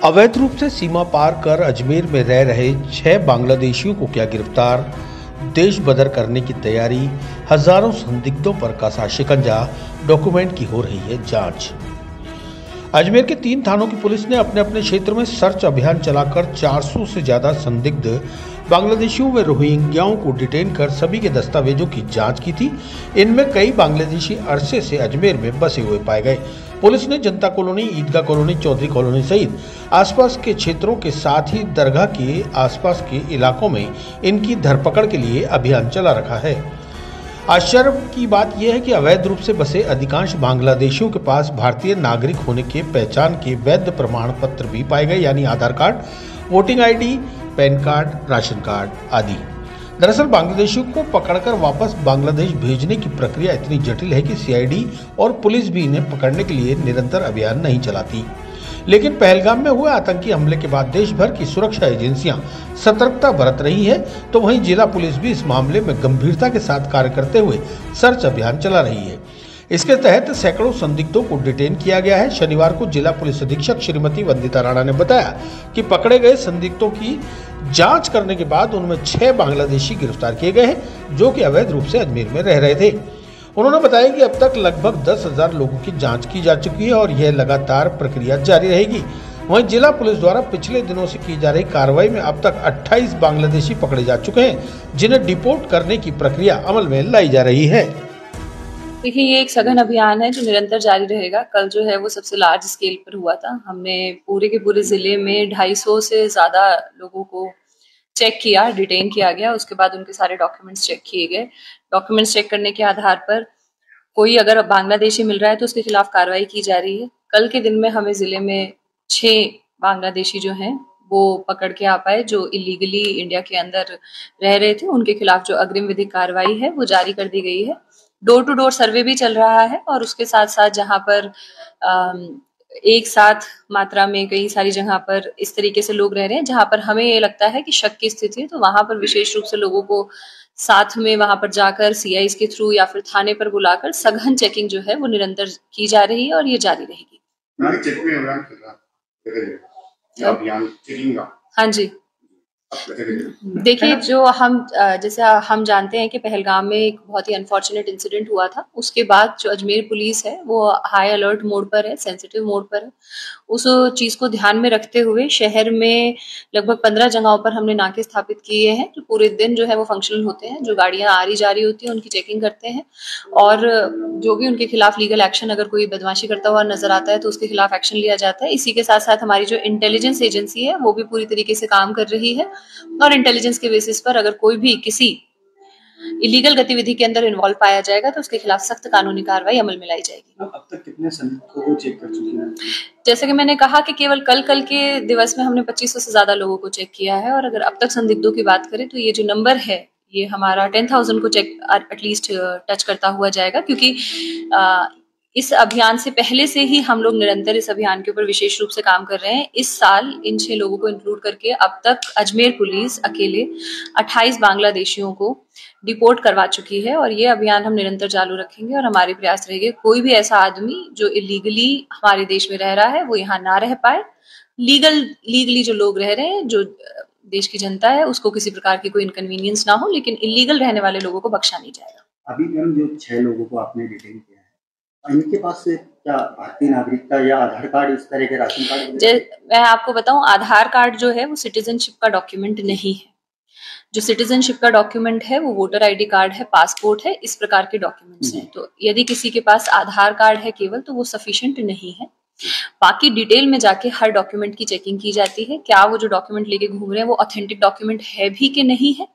अवैध रूप से सीमा पार कर अजमेर में रह रहे 6 बांग्लादेशियों को किया गिरफ्तार, देश बदर करने की तैयारी, हजारों संदिग्धों पर कसा शिकंजा, डॉक्यूमेंट की हो रही है जांच। अजमेर के 3 थानों की पुलिस ने अपने अपने क्षेत्र में सर्च अभियान चलाकर 400 से ज्यादा संदिग्ध बांग्लादेशियों व रोहिंग्याओं को डिटेन कर सभी के दस्तावेजों की जांच की थी। इनमें कई बांग्लादेशी अरसे से अजमेर में बसे हुए पाए गए। पुलिस ने जनता कॉलोनी, ईदगाह कॉलोनी, चौधरी कॉलोनी सहित आसपास के क्षेत्रों के साथ ही दरगाह के आसपास के इलाकों में इनकी धरपकड़ के लिए अभियान चला रखा है। आश्चर्य की बात यह है कि अवैध रूप से बसे अधिकांश बांग्लादेशियों के पास भारतीय नागरिक होने के पहचान के वैध प्रमाण पत्र भी पाए गए, यानी Aadhaar card, voting ID, PAN card, ration card आदि। दरअसल बांग्लादेशियों को पकड़कर वापस बांग्लादेश भेजने की प्रक्रिया इतनी जटिल है कि सीआईडी और पुलिस भी इन्हें पकड़ने के लिए निरंतर अभियान नहीं चलाती। लेकिन पहलगाम में हुए आतंकी हमले के बाद देश भर की सुरक्षा एजेंसियां सतर्कता बरत रही है, तो वहीं जिला पुलिस भी इस मामले में गंभीरता के साथ कार्य करते हुए सर्च अभियान चला रही है। इसके तहत सैकड़ों संदिग्धों को डिटेन किया गया है। शनिवार को जिला पुलिस अधीक्षक श्रीमती वंदिता राणा ने बताया कि पकड़े गए संदिग्धों की जांच करने के बाद उनमें 6 बांग्लादेशी गिरफ्तार किए गए हैं, जो कि अवैध रूप से अजमेर में रह रहे थे। उन्होंने बताया कि अब तक लगभग 10,000 लोगों की जांच की जा चुकी है और यह लगातार प्रक्रिया जारी रहेगी। वहीं जिला पुलिस द्वारा पिछले दिनों से की जा रही कार्रवाई में अब तक 28 बांग्लादेशी पकड़े जा चुके हैं, जिन्हें डिपोर्ट करने की प्रक्रिया अमल में लाई जा रही है। देखिए, ये एक सघन अभियान है जो निरंतर जारी रहेगा। कल जो है वो सबसे लार्ज स्केल पर हुआ था। हमने पूरे के पूरे जिले में 250 से ज्यादा लोगों को चेक किया, डिटेन किया गया। उसके बाद उनके सारे डॉक्यूमेंट्स चेक किए गए। डॉक्यूमेंट्स चेक करने के आधार पर कोई अगर बांग्लादेशी मिल रहा है तो उसके खिलाफ कार्रवाई की जा रही है। कल के दिन में हमें जिले में 6 बांग्लादेशी जो हैं वो पकड़ के आ पाए, जो इलीगली इंडिया के अंदर रह रहे थे। उनके खिलाफ जो अग्रिम विधिक कार्रवाई है वो जारी कर दी गई है। डोर टू डोर सर्वे भी चल रहा है और उसके साथ साथ जहां पर एक साथ मात्रा में कई सारी जगह पर इस तरीके से लोग रह रहे हैं जहां पर हमें ये लगता है कि शक की स्थिति है, तो वहां पर विशेष रूप से लोगों को साथ में वहां पर जाकर सीआईस के थ्रू या फिर थाने पर बुलाकर सघन चेकिंग जो है वो निरंतर की जा रही है और ये जारी रहेगी। हाँ जी, देखिए, जो जैसे हम जानते हैं कि पहलगाम में एक बहुत ही अनफॉर्चुनेट इंसिडेंट हुआ था। उसके बाद जो अजमेर पुलिस है वो हाई अलर्ट मोड पर है, सेंसिटिव मोड पर है। उस चीज को ध्यान में रखते हुए शहर में लगभग 15 जगहों पर हमने नाके स्थापित किए हैं, जो पूरे दिन जो है वो फंक्शनल होते हैं। जो गाड़ियां आ रही जा रही होती है उनकी चेकिंग करते हैं और जो भी उनके खिलाफ लीगल एक्शन, अगर कोई बदमाशी करता हुआ नजर आता है तो उसके खिलाफ एक्शन लिया जाता है। इसी के साथ साथ हमारी जो इंटेलिजेंस एजेंसी है वो भी पूरी तरीके से काम कर रही है और इंटेलिजेंस के बेसिस पर अगर कोई भी किसी इलीगल गतिविधि के अंदर इन्वॉल्व पाया जाएगा तो उसके खिलाफ सख्त कानूनी कार्रवाई अमल में लाई जाएगी। अब तक कितने संदिग्धों को चेक कर चुके हैं? जैसे कि मैंने कहा कि केवल कल के दिवस में हमने 2500 से ज्यादा लोगों को चेक किया है और अगर अब तक संदिग्धों की बात करें तो ये जो नंबर है ये हमारा 10,000 को चेक एटलीस्ट टच करता हुआ जाएगा, क्योंकि इस अभियान से पहले से ही हम लोग निरंतर इस अभियान के ऊपर विशेष रूप से काम कर रहे हैं। इस साल इन 6 लोगों को इंक्लूड करके अब तक अजमेर पुलिस अकेले 28 बांग्लादेशियों को डिपोर्ट करवा चुकी है और ये अभियान हम निरंतर चालू रखेंगे और हमारे प्रयास रहेंगे कोई भी ऐसा आदमी जो इलीगली हमारे देश में रह रहा है वो यहाँ ना रह पाए। लीगली जो लोग रह रहे हैं, जो देश की जनता है, उसको किसी प्रकार की कोई इनकन्वीनियंस ना हो, लेकिन इलीगल रहने वाले लोगों को बख्शा नहीं जाएगा। अभी मैम जो 6 लोगों को आपने डिटेन किया है, इनके पास से क्या भारतीय नागरिकता या आधार कार्ड, इस तरह के राशन कार्ड? मैं आपको बताऊं, आधार कार्ड जो है वो सिटीजनशिप का डॉक्यूमेंट नहीं है। जो सिटीजनशिप का डॉक्यूमेंट है वो वोटर आईडी कार्ड है, पासपोर्ट है, इस प्रकार के डॉक्यूमेंट्स हैं। तो यदि किसी के पास आधार कार्ड है केवल तो वो सफिशिएंट नहीं है। बाकी डिटेल में जाके हर डॉक्यूमेंट की चेकिंग की जाती है, क्या वो जो डॉक्यूमेंट लेके घूम रहे हैं वो ऑथेंटिक डॉक्यूमेंट है भी कि नहीं है,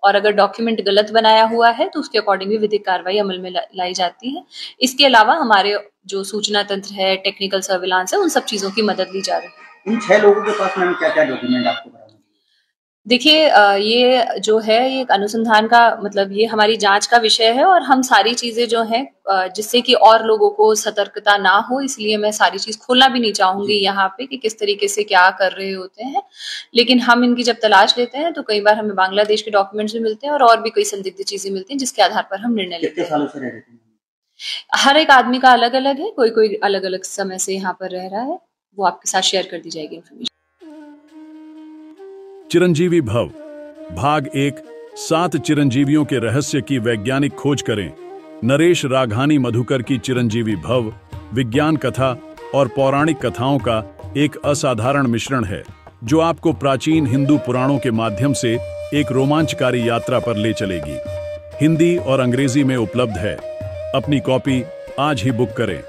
और अगर डॉक्यूमेंट गलत बनाया हुआ है तो उसके अकॉर्डिंग भी विधिक कार्रवाई अमल में लाई जाती है। इसके अलावा हमारे जो सूचना तंत्र है, टेक्निकल सर्विलांस है, उन सब चीजों की मदद ली जा रही है। इन 6 लोगों के पास मैम क्या क्या डॉक्यूमेंट आपको? देखिए, ये जो है ये एक अनुसंधान का मतलब ये हमारी जांच का विषय है और हम सारी चीजें जो हैं जिससे कि और लोगों को सतर्कता ना हो, इसलिए मैं सारी चीज खोलना भी नहीं चाहूंगी यहाँ पे कि किस तरीके से क्या कर रहे होते हैं। लेकिन हम इनकी जब तलाश लेते हैं तो कई बार हमें बांग्लादेश के डॉक्यूमेंट्स भी मिलते हैं और भी कई संदिग्ध चीजें मिलती हैं जिसके आधार पर हम निर्णय लेते हैं। कितने सालों से रह रहे थे? हर एक आदमी का अलग अलग है, कोई अलग अलग समय से यहाँ पर रह रहा है, वो आपके साथ शेयर कर दी जाएगी इन्फॉर्मेशन। चिरंजीवी भव भाग 1 7 चिरंजीवियों के रहस्य की वैज्ञानिक खोज करें। नरेश राघानी मधुकर की चिरंजीवी भव विज्ञान कथा और पौराणिक कथाओं का एक असाधारण मिश्रण है जो आपको प्राचीन हिंदू पुराणों के माध्यम से एक रोमांचकारी यात्रा पर ले चलेगी। हिंदी और अंग्रेजी में उपलब्ध है। अपनी कॉपी आज ही बुक करें।